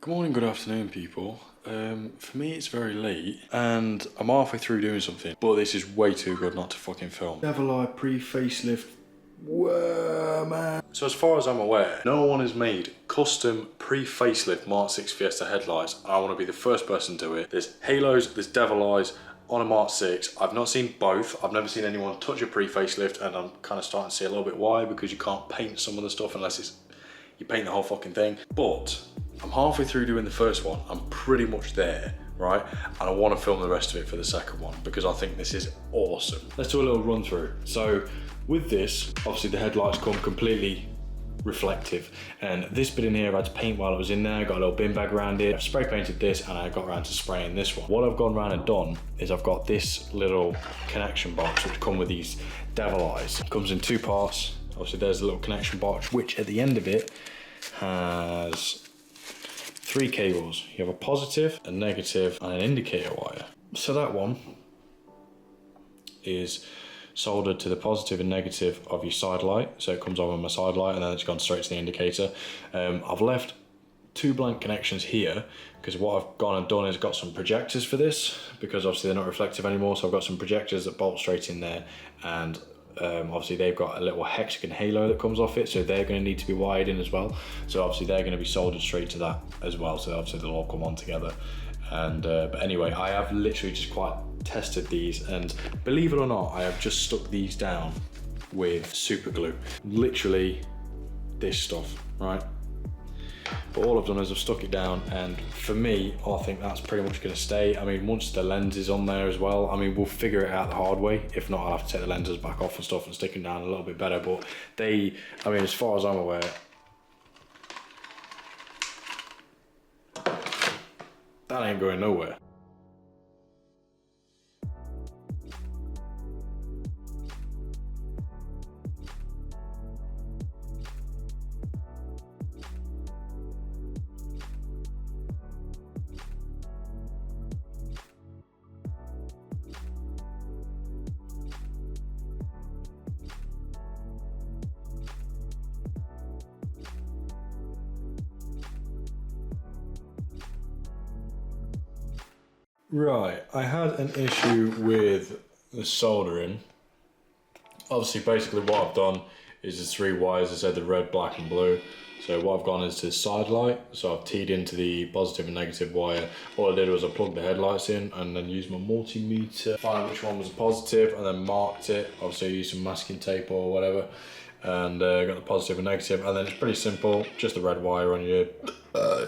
Good morning, good afternoon, people. For me, it's very late, and I'm halfway through doing something, but this is way too good not to fucking film. Devil Eye pre-facelift. Whoa, man. So as far as I'm aware, no one has made custom pre-facelift Mk6 Fiesta headlights. I want to be the first person to do it. There's Halos, there's Devil Eyes on a Mk6. I've not seen both. I've never seen anyone touch a pre-facelift, and I'm kind of starting to see a little bit why, because you can't paint some of the stuff unless you paint the whole fucking thing. But I'm halfway through doing the first one. I'm pretty much there, right? And I want to film the rest of it for the second one because I think this is awesome. Let's do a little run through. So with this, obviously the headlights come completely reflective, and this bit in here I had to paint while I was in there. I got a little bin bag around it. I've spray painted this, and I got around to spraying this one. What I've gone around and done is I've got this little connection box which come with these Devil Eyes. It comes in two parts. Obviously there's a little connection box which at the end of it has 3 cables. You have a positive, a negative, and an indicator wire. So that one is soldered to the positive and negative of your side light. So it comes on with my side light, and then it's gone straight to the indicator. I've left 2 blank connections here because what I've gone and done is got some projectors for this, because obviously they're not reflective anymore. So I've got some projectors that bolt straight in there, and obviously they've got a little hexagon halo that comes off it, so they're going to need to be wired in as well. So obviously they're going to be soldered straight to that as well, so obviously they'll all come on together. And but anyway, I have literally just quite tested these, and believe it or not, I have just stuck these down with super glue. Literally this stuff, right? But all I've done is I've stuck it down, and for me, I think that's pretty much going to stay. I mean, once the lens is on there as well, I mean, we'll figure it out the hard way. If not, I'll have to take the lenses back off and stuff and stick them down a little bit better. But they, I mean, as far as I'm aware, that ain't going nowhere. Right, I had an issue with the soldering. Obviously, basically what I've done is the 3 wires, I said the red, black and blue. So what I've gone is to the side light. So I've teed into the positive and negative wire. All I did was I plugged the headlights in and then used my multimeter, find which one was a positive, and then marked it. Obviously I used some masking tape or whatever, and got the positive and negative. And then it's pretty simple, just the red wire on your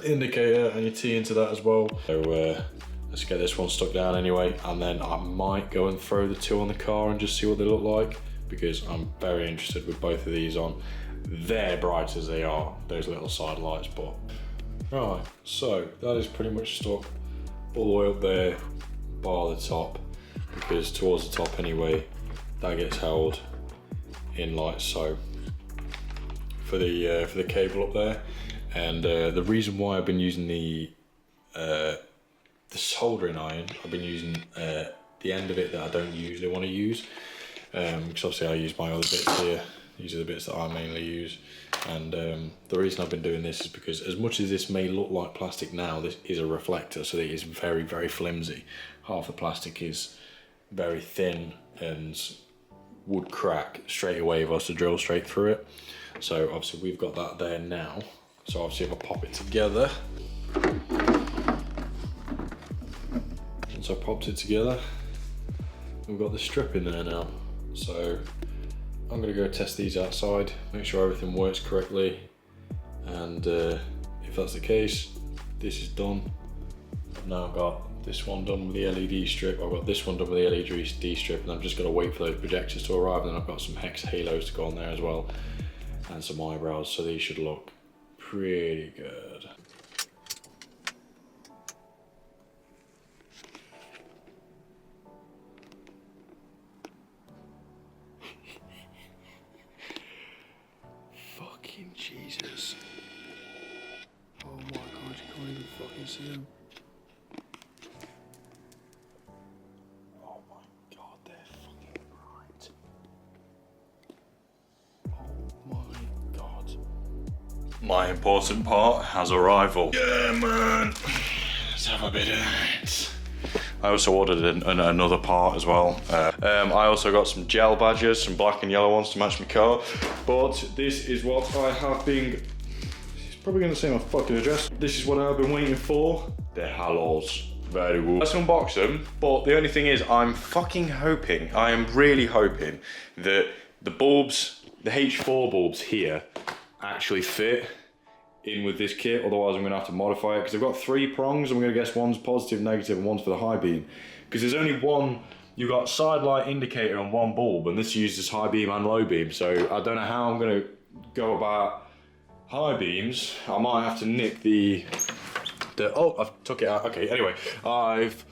indicator, and you tee into that as well. So let's get this one stuck down anyway, and then I might go and throw the 2 on the car and just see what they look like, because I'm very interested with both of these on. They're bright as they are, those little side lights, but... Right, so that is pretty much stuck all the way up there, bar the top, because towards the top anyway, that gets held in like so for the cable up there. And the reason why I've been using the soldering iron, I've been using the end of it that I don't usually want to use, because obviously I use my other bits here. These are the bits that I mainly use, and the reason I've been doing this is because as much as this may look like plastic now, this is a reflector, so it is very, very flimsy. Half the plastic is very thin and would crack straight away if I was to drill straight through it. So obviously we've got that there now. So obviously if I pop it together, once I popped it together, we've got the strip in there now. So I'm gonna go test these outside, make sure everything works correctly, and if that's the case, this is done. I've now got this one done with the LED strip, I've got this one done with the LED strip, and I'm just gonna wait for those projectors to arrive, and then I've got some hex halos to go on there as well, and some eyebrows, so these should look pretty good. Jesus. Oh my god, you can't even fucking see them. Oh my god, they're fucking bright. Oh my god. My important part has arrival. Yeah, man. Let's have a bit of it. I also ordered another part as well. I also got some gel badges, some black and yellow ones to match my car. But this is what I have been... It's probably going to say my fucking address. This is what I've been waiting for. The halos. Very good. Let's unbox them. But the only thing is, I'm fucking hoping, I am really hoping that the bulbs, the H4 bulbs here, actually fit in with this kit, otherwise I'm going to have to modify it, because I've got 3 prongs. I'm going to guess one's positive, negative, and one's for the high beam, because there's only one. You've got side light indicator on one bulb, and this uses high beam and low beam, so I don't know how I'm going to go about high beams. I might have to nick the oh, I've took it out. Okay, anyway, I've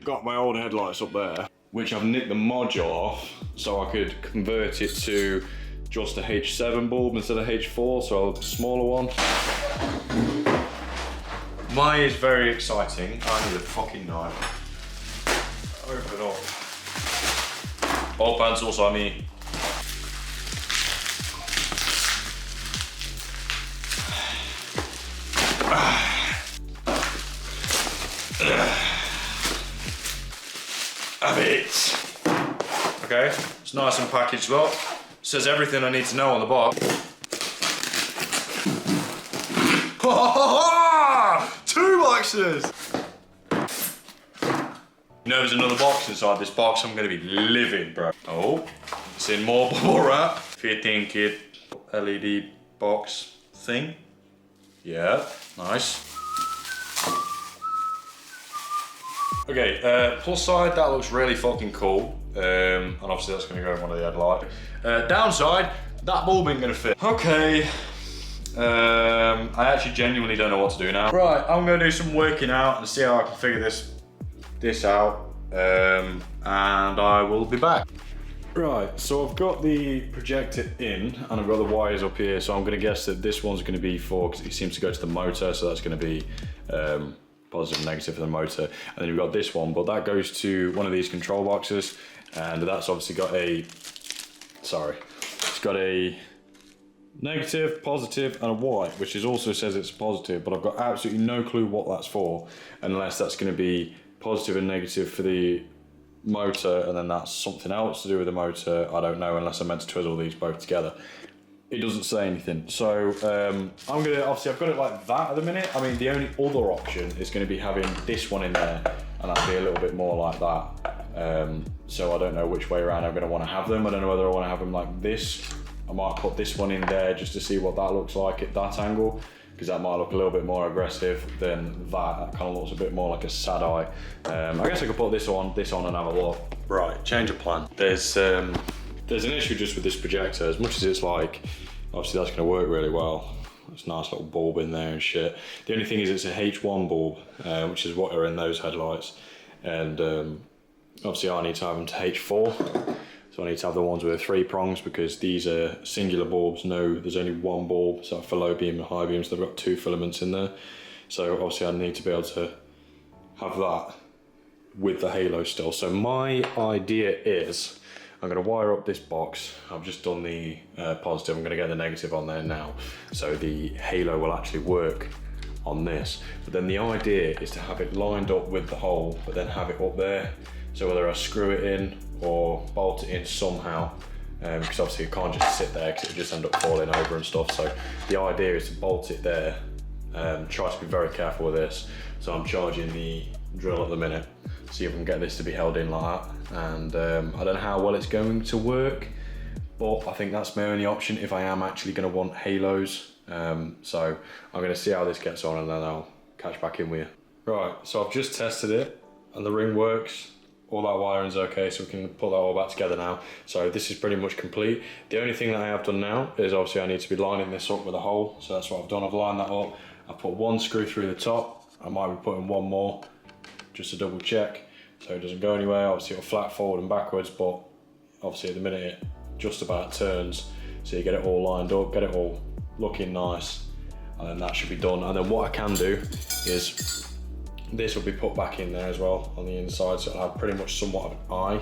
got my old headlights up there, which I've nicked the module off so I could convert it to just a H7 bulb instead of H4, so a smaller one. Mine is very exciting. I need a fucking knife. Open up. All pencils on me. Have it. Okay, it's nice and packaged up. Says everything I need to know on the box. 2 boxes! You know there's another box inside this box. I'm gonna be living, bro. Oh, it's in more bubble wrap. Fitting kit, LED box thing. Yeah, nice. Okay, plus side, that looks really fucking cool. And obviously that's gonna go in one of the headlights. Downside, that bulb ain't gonna fit. Okay, I actually genuinely don't know what to do now. Right, I'm gonna do some working out and see how I can figure this out, and I will be back. Right, so I've got the projector in, and I've got the wires up here, so I'm gonna guess that this one's gonna be for, because it seems to go to the motor, so that's gonna be positive and negative for the motor. And then you've got this one, but that goes to one of these control boxes, and that's obviously got a, it's got a negative, positive, and a white, which is also says it's positive, but I've got absolutely no clue what that's for, unless that's going to be positive and negative for the motor, and then that's something else to do with the motor. I don't know, unless I'm meant to twizzle these both together. It doesn't say anything. So I'm gonna, obviously I've got it like that at the minute. I mean, the only other option is gonna be having this one in there, and that'll be a little bit more like that. So I don't know which way around I'm gonna wanna have them. I don't know whether I wanna have them like this. I might put this one in there just to see what that looks like at that angle, because that might look a little bit more aggressive than that. That kind of looks a bit more like a sad eye. I guess I could put this on and have a look. Right, change of plan. There's an issue just with this projector. As much as it's like, obviously that's gonna work really well. It's a nice little bulb in there and shit. The only thing is it's a H1 bulb, which is what are in those headlights. And obviously I need to have them to H4. So I need to have the ones with the 3 prongs, because these are singular bulbs. No, there's only one bulb. So for low beam and high beams, they've got 2 filaments in there. So obviously I need to be able to have that with the halo still. So my idea is, I'm gonna wire up this box. I've just done the positive. I'm gonna get the negative on there now. So the halo will actually work on this. But then the idea is to have it lined up with the hole, but then have it up there. So whether I screw it in or bolt it in somehow, because obviously it can't just sit there, because it'll just end up falling over and stuff. So the idea is to bolt it there. Try to be very careful with this. So I'm charging the drill at the minute, see if we can get this to be held in like that. And I don't know how well it's going to work, but I think that's my only option if I am actually going to want halos. So I'm going to see how this gets on, and then I'll catch back in with you. Right, so I've just tested it and the ring works. All that wiring's okay, so we can put that all back together now. So this is pretty much complete. The only thing that I have done now is obviously I need to be lining this up with a hole. So that's what I've done. I've lined that up. I put 1 screw through the top. I might be putting 1 more just to double check, so it doesn't go anywhere. Obviously it'll flat forward and backwards, but obviously at the minute it just about turns. So you get it all lined up, get it all looking nice, and then that should be done. And then what I can do is This will be put back in there as well on the inside, so it'll have pretty much somewhat of an eye.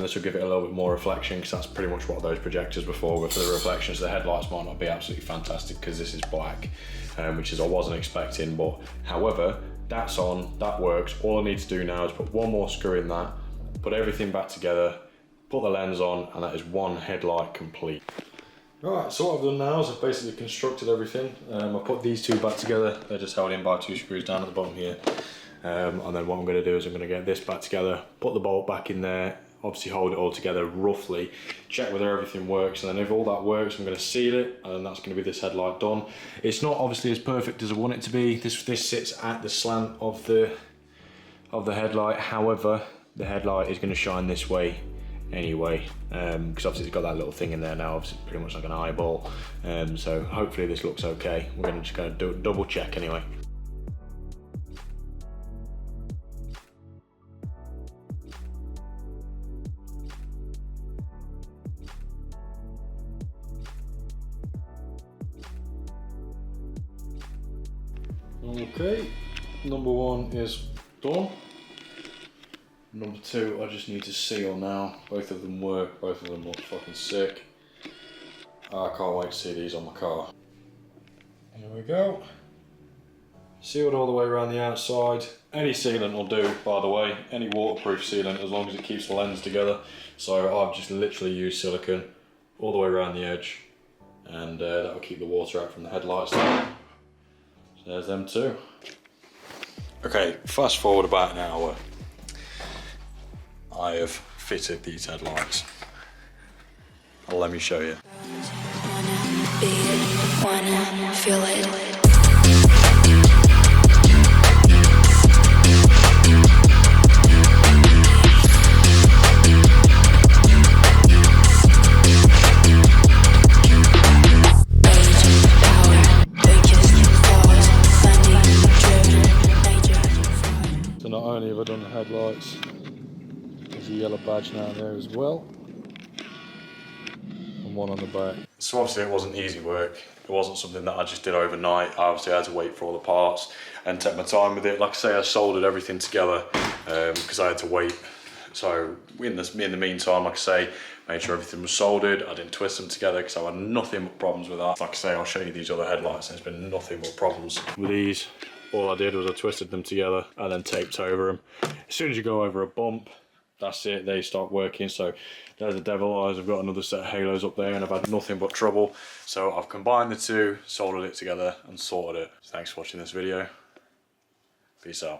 This will give it a little bit more reflection, because that's pretty much what those projectors were for, but for the reflections. The headlights might not be absolutely fantastic because this is black, which is I wasn't expecting, but however, that's on, that works. All I need to do now is put one more screw in that, put everything back together, put the lens on, and that is one headlight complete. Right, so what I've done now is I've basically constructed everything. I put these two back together. They're just held in by 2 screws down at the bottom here. And then what I'm going to do is I'm going to get this back together, put the bolt back in there, obviously hold it all together roughly, check whether everything works, and then if all that works, I'm going to seal it, and then that's going to be this headlight done. It's not obviously as perfect as I want it to be. This sits at the slant of the headlight. However, the headlight is going to shine this way anyway, because obviously it's got that little thing in there now, obviously pretty much like an eyeball. So hopefully this looks okay. We're going to just go do a double check anyway. Okay, number 1 is done. Number 2, I just need to seal now. Both of them work, both of them look fucking sick. I can't wait to see these on my car. Here we go. Sealed all the way around the outside. Any sealant will do, by the way. Any waterproof sealant, as long as it keeps the lens together. So I've just literally used silicone all the way around the edge, and that'll keep the water out from the headlights there. So there's them two. Okay, fast forward about an hour. I have fitted these headlights. Let me show you. Wanna feel it. So not only have I done the headlights, there's a yellow badge now there as well, and one on the back. So obviously it wasn't easy work. It wasn't something that I just did overnight. I obviously had to wait for all the parts and take my time with it. Like I say, I soldered everything together because I had to wait. So in the meantime, like I say, made sure everything was soldered. I didn't twist them together because I had nothing but problems with that. Like I say, I'll show you these other headlights, and there's been nothing but problems with these. All I did was I twisted them together and then taped over them. As soon as you go over a bump, that's it, they start working. So there's the devil eyes. I've got another set of halos up there, and I've had nothing but trouble. So I've combined the two, soldered it together and sorted it. So thanks for watching this video. Peace out.